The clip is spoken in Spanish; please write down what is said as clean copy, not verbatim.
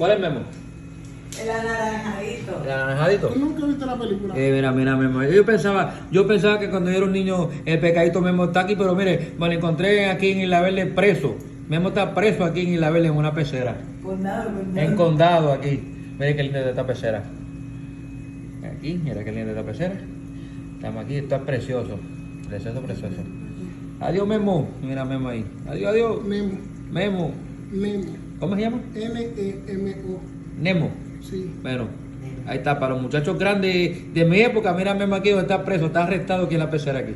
¿Cuál es Memo? El anaranjadito. ¿El anaranjadito? ¿Tú nunca viste la película? Mira, Memo. Yo pensaba que cuando yo era un niño, el pecadito Memo está aquí, pero mire, me lo encontré aquí en Isla Verde preso. Memo está preso aquí en Isla Verde en una pecera. Condado. En Condado aquí. Mire qué linda esta pecera. Aquí, mira qué linda esta pecera. Estamos aquí, esto es precioso. Precioso. Adiós, Memo. Mira Memo ahí. Adiós. Nemo. Memo. Nemo. ¿Cómo se llama? Nemo. Nemo. Sí. Bueno, ahí está, para los muchachos grandes de mi época, mira Memo aquí donde está preso, está arrestado aquí en la pecera aquí.